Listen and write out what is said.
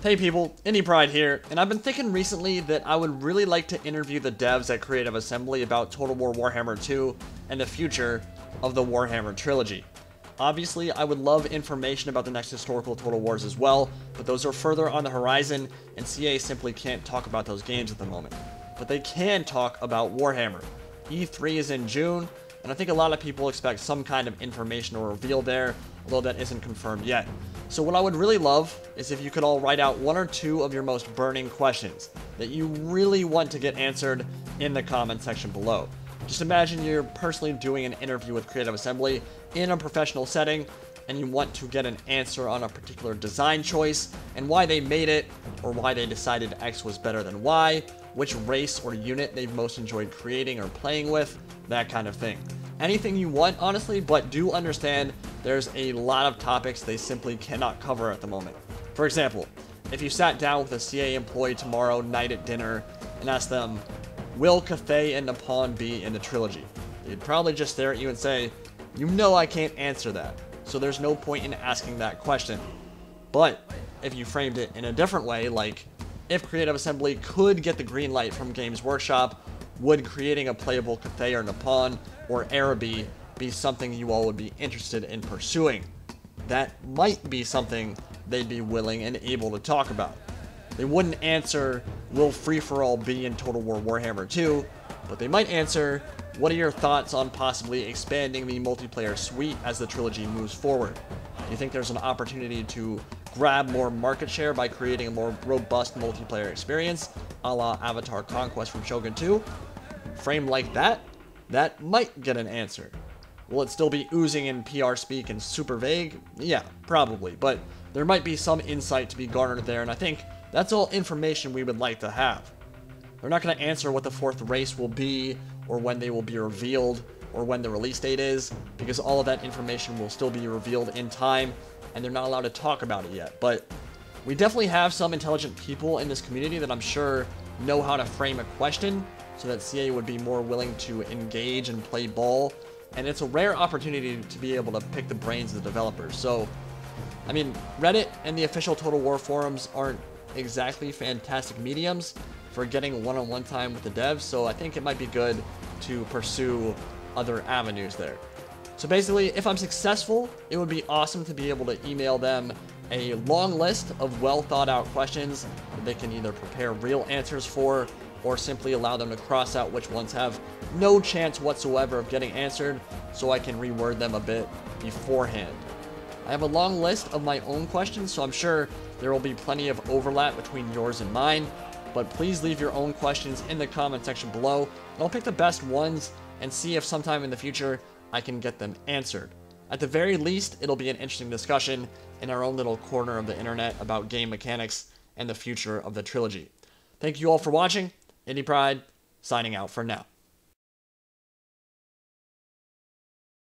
Hey people, Indie Pride here, and I've been thinking recently that I would really like to interview the devs at Creative Assembly about Total War Warhammer 2 and the future of the Warhammer Trilogy. Obviously, I would love information about the next historical Total Wars as well, but those are further on the horizon, and CA simply can't talk about those games at the moment. But they can talk about Warhammer. E3 is in June, and I think a lot of people expect some kind of information or reveal there, although that isn't confirmed yet. So what I would really love is if you could all write out one or two of your most burning questions that you really want to get answered in the comment section below. Just imagine you're personally doing an interview with Creative Assembly in a professional setting, and you want to get an answer on a particular design choice and why they made it, or why they decided X was better than Y, which race or unit they've most enjoyed creating or playing with, that kind of thing. Anything you want, honestly, but do understand there's a lot of topics they simply cannot cover at the moment. For example, if you sat down with a CA employee tomorrow night at dinner and asked them, will Cathay and Nippon be in the trilogy? They'd probably just stare at you and say, you know I can't answer that, so there's no point in asking that question. But if you framed it in a different way, like if Creative Assembly could get the green light from Games Workshop, would creating a playable Cathay or Nippon or Araby be something you all would be interested in pursuing? That might be something they'd be willing and able to talk about. They wouldn't answer, will free-for-all be in Total War Warhammer 2, but they might answer, what are your thoughts on possibly expanding the multiplayer suite as the trilogy moves forward? Do you think there's an opportunity to grab more market share by creating a more robust multiplayer experience, a la Avatar Conquest from Shogun 2? Frame like that might get an answer. Will it still be oozing in PR speak and super vague? Yeah, probably, but there might be some insight to be garnered there, and I think that's all information we would like to have. They're not going to answer what the fourth race will be, or when they will be revealed, or when the release date is, because all of that information will still be revealed in time, and they're not allowed to talk about it yet. But we definitely have some intelligent people in this community that I'm sure know how to frame a question, so that CA would be more willing to engage and play ball, and it's a rare opportunity to be able to pick the brains of the developers. So, I mean, Reddit and the official Total War forums aren't exactly fantastic mediums for getting one-on-one time with the devs, so I think it might be good to pursue other avenues there. So basically, if I'm successful, it would be awesome to be able to email them a long list of well-thought-out questions that they can either prepare real answers for, or simply allow them to cross out which ones have no chance whatsoever of getting answered, so I can reword them a bit beforehand. I have a long list of my own questions, so I'm sure there will be plenty of overlap between yours and mine, but please leave your own questions in the comment section below, and I'll pick the best ones and see if sometime in the future I can get them answered. At the very least, it'll be an interesting discussion in our own little corner of the internet about game mechanics and the future of the trilogy. Thank you all for watching. Indie Pride, signing out for now.